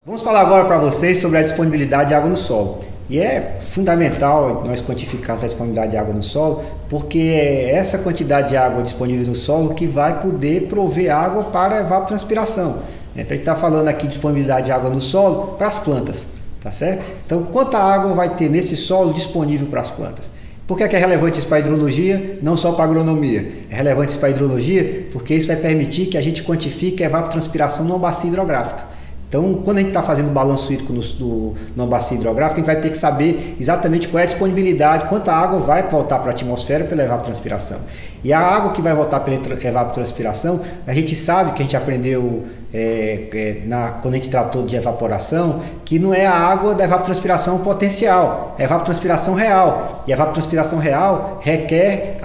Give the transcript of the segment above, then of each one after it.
Vamos falar agora para vocês sobre a disponibilidade de água no solo. E é fundamental nós quantificarmos a disponibilidade de água no solo, porque é essa quantidade de água disponível no solo que vai poder prover água para a evapotranspiração. Então a gente está falando aqui de disponibilidade de água no solo para as plantas, tá certo? Então quanta água vai ter nesse solo disponível para as plantas? Por que é relevante isso para a hidrologia, não só para a agronomia? É relevante isso para a hidrologia porque isso vai permitir que a gente quantifique a evapotranspiração numa bacia hidrográfica. Então, quando a gente está fazendo o balanço hídrico numa bacia hidrográfica, a gente vai ter que saber exatamente qual é a disponibilidade, quanta água vai voltar para a atmosfera pela evapotranspiração. E a água que vai voltar pela evapotranspiração, a gente sabe que a gente aprendeu quando a gente tratou de evaporação, que não é a água da evapotranspiração potencial, é a evapotranspiração real. E a evapotranspiração real requer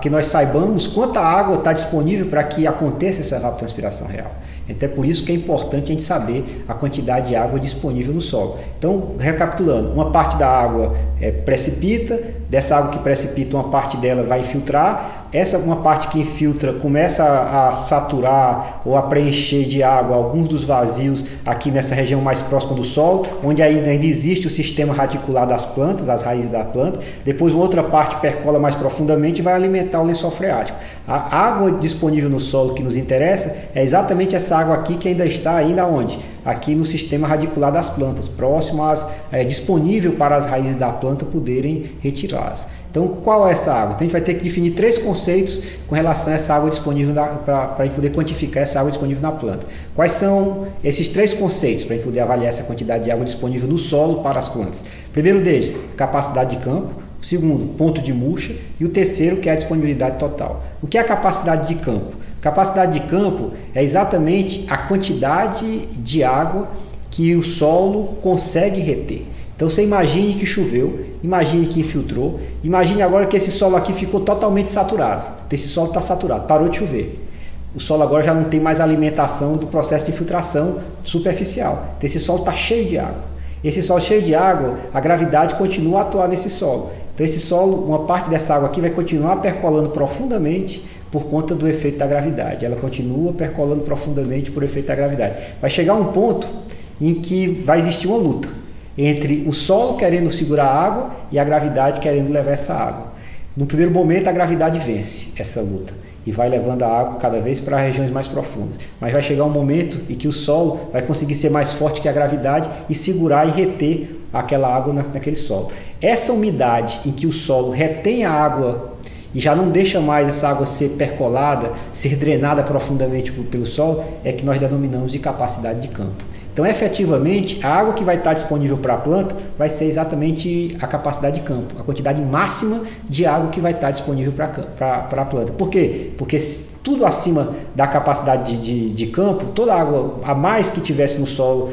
que nós saibamos quanta água está disponível para que aconteça essa evapotranspiração real. Então é por isso que é importante a gente saber a quantidade de água disponível no solo. Então, recapitulando, uma parte da água precipita, dessa água que precipita, uma parte dela vai infiltrar, uma parte que infiltra começa a saturar ou a preencher de água alguns dos vazios aqui nessa região mais próxima do solo, onde ainda existe o sistema radicular das plantas, as raízes da planta. Depois outra parte percola mais profundamente e vai alimentar o lençol freático. A água disponível no solo que nos interessa é exatamente essa água aqui que ainda está onde? Aqui no sistema radicular das plantas, próximo disponível para as raízes da planta poderem retirá-las. Então, qual é essa água? Então, a gente vai ter que definir 3 conceitos com relação a essa água disponível para a gente poder quantificar essa água disponível na planta. Quais são esses 3 conceitos para a gente poder avaliar essa quantidade de água disponível no solo para as plantas? O primeiro deles, capacidade de campo. O segundo, ponto de murcha. E o terceiro, que é a disponibilidade total. O que é a capacidade de campo? Capacidade de campo é exatamente a quantidade de água que o solo consegue reter. Então você imagine que choveu, imagine que infiltrou, imagine agora que esse solo aqui ficou totalmente saturado. Esse solo está saturado, parou de chover. O solo agora já não tem mais alimentação do processo de infiltração superficial. Então esse solo está cheio de água. Esse solo cheio de água, a gravidade continua a atuar nesse solo. Então esse solo, uma parte dessa água aqui vai continuar percolando profundamente por conta do efeito da gravidade. Ela continua percolando profundamente por efeito da gravidade. Vai chegar um ponto em que vai existir uma luta entre o solo querendo segurar a água e a gravidade querendo levar essa água. No primeiro momento a gravidade vence essa luta e vai levando a água cada vez para regiões mais profundas. Mas vai chegar um momento em que o solo vai conseguir ser mais forte que a gravidade e segurar e reter aquela água naquele solo. Essa umidade em que o solo retém a água e já não deixa mais essa água ser percolada, ser drenada profundamente pelo solo, é que nós denominamos de capacidade de campo. Então, efetivamente, a água que vai estar disponível para a planta vai ser exatamente a capacidade de campo, a quantidade máxima de água que vai estar disponível para a planta. Por quê? Porque tudo acima da capacidade de campo, toda água a mais que tivesse no solo,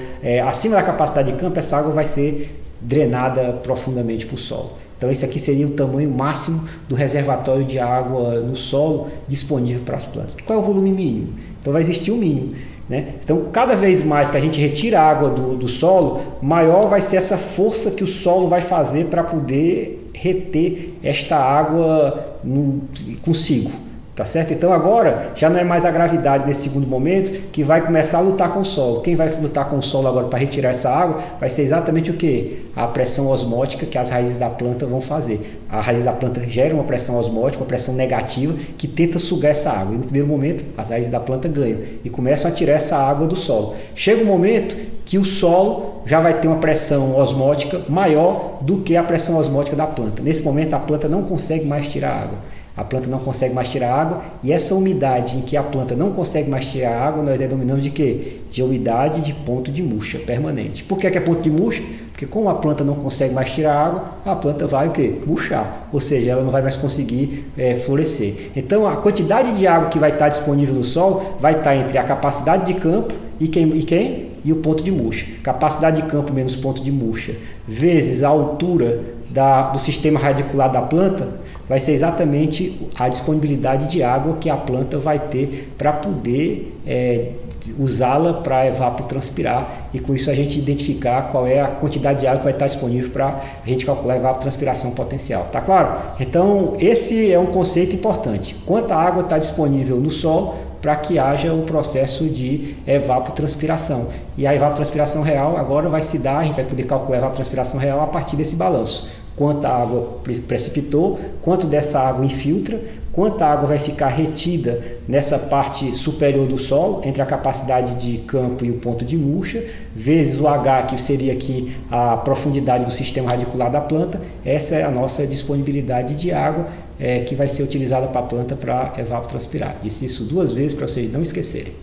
acima da capacidade de campo, essa água vai ser drenada profundamente para o solo. Então esse aqui seria o tamanho máximo do reservatório de água no solo disponível para as plantas. Qual é o volume mínimo? Então vai existir um mínimo, né? Então cada vez mais que a gente retira a água do solo, maior vai ser essa força que o solo vai fazer para poder reter esta água consigo. Tá certo? Então agora já não é mais a gravidade nesse segundo momento que vai começar a lutar com o solo. Quem vai lutar com o solo agora para retirar essa água vai ser exatamente o que? A pressão osmótica que as raízes da planta vão fazer. A raiz da planta gera uma pressão osmótica, uma pressão negativa que tenta sugar essa água. E no primeiro momento as raízes da planta ganham e começam a tirar essa água do solo. Chega um momento que o solo já vai ter uma pressão osmótica maior do que a pressão osmótica da planta. Nesse momento a planta não consegue mais tirar água. A planta não consegue mais tirar água e essa umidade em que a planta não consegue mais tirar água, nós denominamos de quê? De umidade de ponto de murcha permanente. Por que é ponto de murcha? Porque como a planta não consegue mais tirar água, a planta vai o quê? Murchar, ou seja, ela não vai mais conseguir florescer. Então a quantidade de água que vai estar disponível no solo vai estar entre a capacidade de campo e quem? E o ponto de murcha. Capacidade de campo menos ponto de murcha vezes a altura do sistema radicular da planta vai ser exatamente a disponibilidade de água que a planta vai ter para poder usá-la para evapotranspirar e com isso a gente identificar qual é a quantidade de água que vai estar disponível para a gente calcular a evapotranspiração potencial. Tá claro? Então esse é um conceito importante. Quanta água está disponível no solo para que haja o processo de evapotranspiração. E a evapotranspiração real agora vai se dar, a gente vai poder calcular a evapotranspiração real a partir desse balanço. Quanta água precipitou, quanto dessa água infiltra, quanta água vai ficar retida nessa parte superior do solo, entre a capacidade de campo e o ponto de murcha, vezes o H, que seria aqui a profundidade do sistema radicular da planta. Essa é a nossa disponibilidade de água que vai ser utilizada para a planta para evapotranspirar. Disse isso 2 vezes para vocês não esquecerem.